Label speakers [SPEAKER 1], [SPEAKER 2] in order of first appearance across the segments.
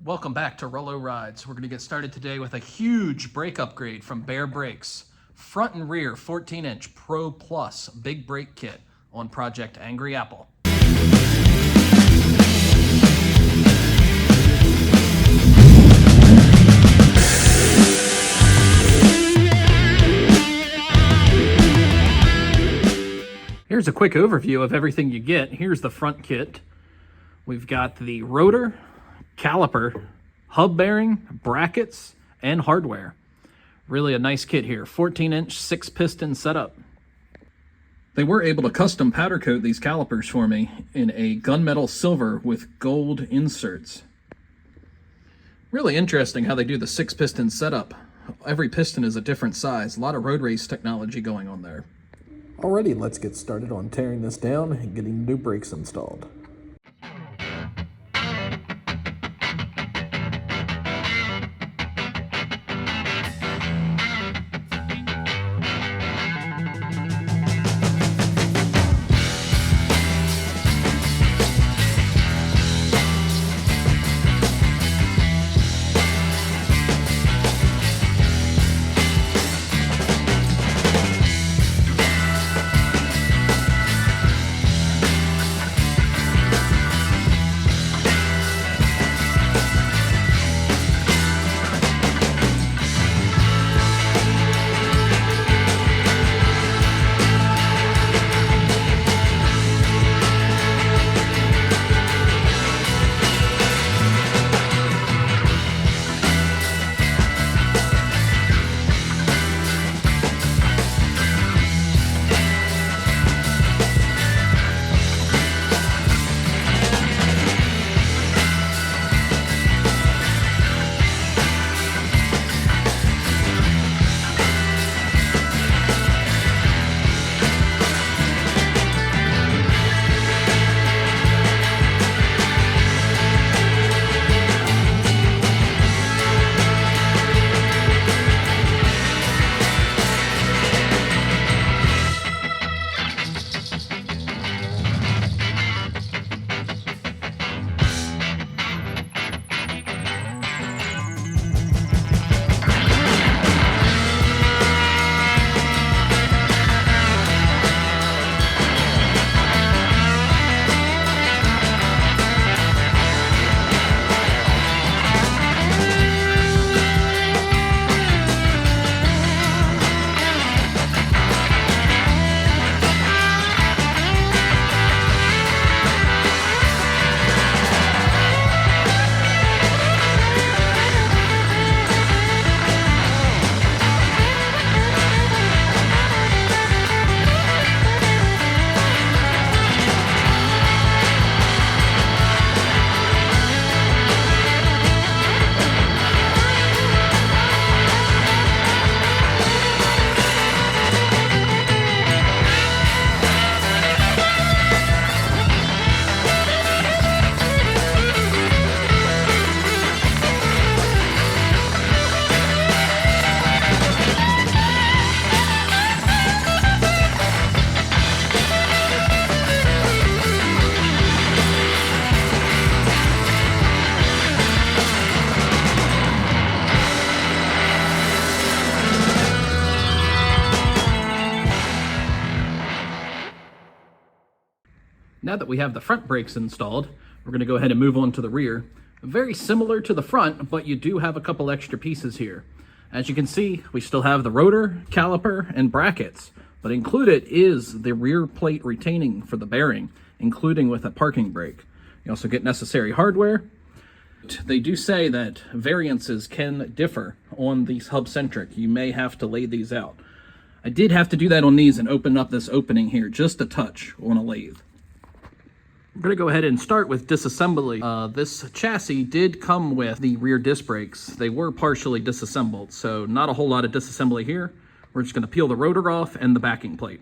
[SPEAKER 1] Welcome back to Rollo Rides. We're going to get started today with a huge brake upgrade from BAER Brakes. Front and rear 14-inch Pro Plus big brake kit on Project Angry Apple. Here's a quick overview of everything you get. Here's the front kit. We've got the rotor, caliper, hub bearing, brackets, and hardware. Really a nice kit here. 14-inch 6-piston setup. They were able to custom powder coat these calipers for me in a gunmetal silver with gold inserts. Really interesting how they do the 6-piston setup. Every piston is a different size. A lot of road race technology going on there.
[SPEAKER 2] Alrighty, let's get started on tearing this down and getting new brakes installed.
[SPEAKER 1] Now that we have the front brakes installed, we're going to go ahead and move on to the rear. Very similar to the front, but you do have a couple extra pieces here. As you can see, we still have the rotor, caliper, and brackets, but included is the rear plate retaining for the bearing, including with a parking brake. You also get necessary hardware. They do say that variances can differ on these hub-centric. You may have to lay these out. I did have to do that on these and open up this opening here just a touch on a lathe. We're going to go ahead and start with disassembly. This chassis did come with the rear disc brakes. They were partially disassembled, so not a whole lot of disassembly here. We're just going to peel the rotor off and the backing plate.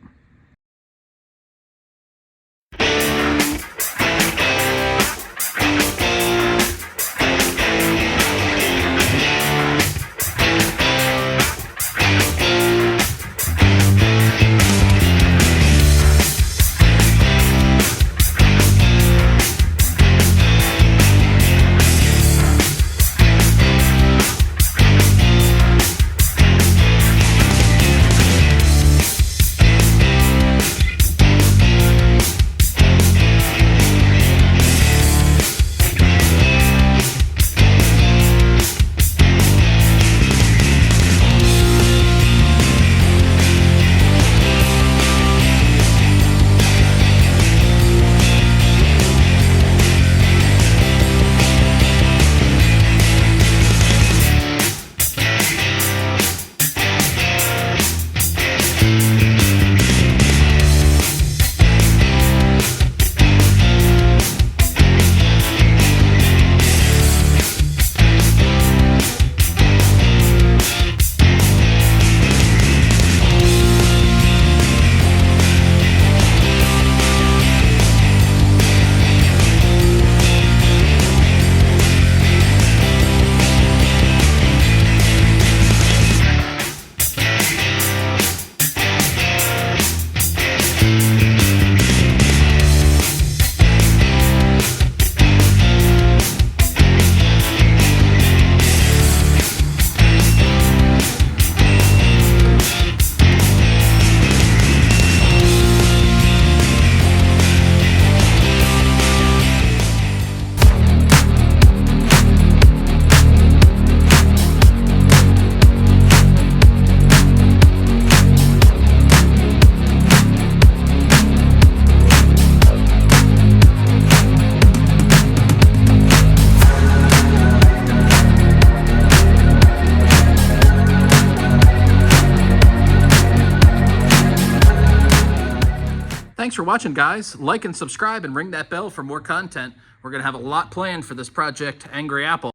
[SPEAKER 1] thanks for watching, guys. Like and subscribe and ring that bell for more content. We're going to have a lot planned for this project, Angry Apple.